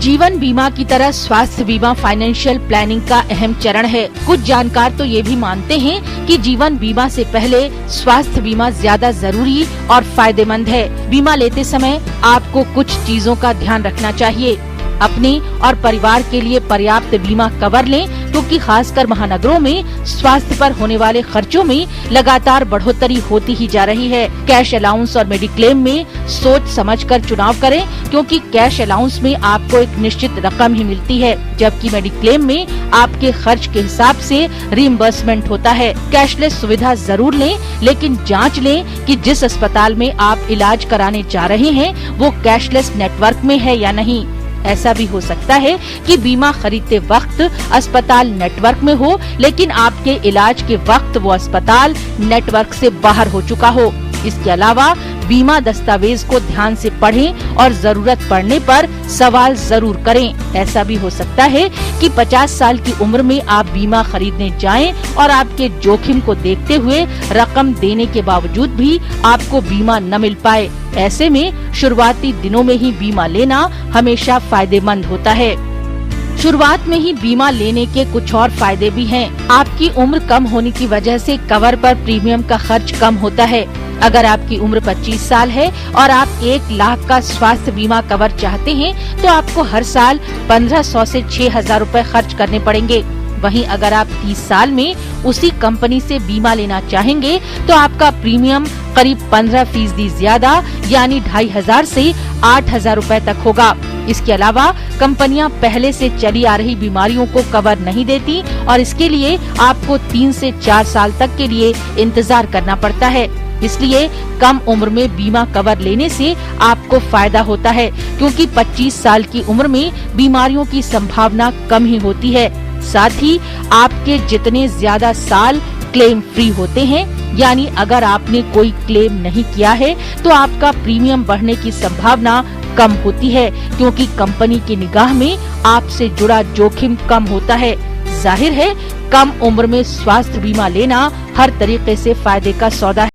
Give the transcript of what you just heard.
जीवन बीमा की तरह स्वास्थ्य बीमा फाइनेंशियल प्लानिंग का अहम चरण है। कुछ जानकार तो ये भी मानते हैं कि जीवन बीमा से पहले स्वास्थ्य बीमा ज्यादा जरूरी और फायदेमंद है। बीमा लेते समय आपको कुछ चीजों का ध्यान रखना चाहिए। अपने और परिवार के लिए पर्याप्त बीमा कवर लें, क्योंकि खासकर महानगरों में स्वास्थ्य पर होने वाले खर्चों में लगातार बढ़ोतरी होती ही जा रही है। कैश अलाउंस और मेडिक्लेम में सोच समझकर चुनाव करें, क्योंकि कैश अलाउंस में आपको एक निश्चित रकम ही मिलती है, जबकि मेडिक्लेम में आपके खर्च के हिसाब से रिइम्बर्समेंट होता है। कैशलेस सुविधा जरूर लें, लेकिन जांच लें कि जिस अस्पताल में आप इलाज कराने जा रहे हैं वो कैशलेस नेटवर्क में है या नहीं। ऐसा भी हो सकता है कि बीमा खरीदते वक्त अस्पताल नेटवर्क में हो, लेकिन आपके इलाज के वक्त वो अस्पताल नेटवर्क से बाहर हो चुका हो। इसके अलावा बीमा दस्तावेज को ध्यान से पढ़ें और जरूरत पड़ने पर सवाल जरूर करें। ऐसा भी हो सकता है कि 50 साल की उम्र में आप बीमा खरीदने जाएं और आपके जोखिम को देखते हुए रकम देने के बावजूद भी आपको बीमा न मिल पाए। ऐसे में शुरुआती दिनों में ही बीमा लेना हमेशा फायदेमंद होता है। शुरुआत में ही बीमा लेने के कुछ और फायदे भी हैं। आपकी उम्र कम होने की वजह से कवर पर प्रीमियम का खर्च कम होता है। अगर आपकी उम्र 25 साल है और आप 1 लाख का स्वास्थ्य बीमा कवर चाहते हैं, तो आपको हर साल 1500 से 6000 रूपए खर्च करने पड़ेंगे। वहीं अगर आप 30 साल में उसी कंपनी से बीमा लेना चाहेंगे, तो आपका प्रीमियम करीब 15% ज्यादा यानी 2500 से 8000 रूपए तक होगा। इसके अलावा कंपनियां पहले से चली आ रही बीमारियों को कवर नहीं देती और इसके लिए आपको 3 से 4 साल तक के लिए इंतजार करना पड़ता है। इसलिए कम उम्र में बीमा कवर लेने से आपको फायदा होता है, क्योंकि 25 साल की उम्र में बीमारियों की संभावना कम ही होती है। साथ ही आपके जितने ज्यादा साल क्लेम फ्री होते हैं, यानी अगर आपने कोई क्लेम नहीं किया है, तो आपका प्रीमियम बढ़ने की संभावना कम होती है, क्योंकि कंपनी की निगाह में आपसे जुड़ा जोखिम कम होता है। जाहिर है, कम उम्र में स्वास्थ्य बीमा लेना हर तरीके से फायदे का सौदा है।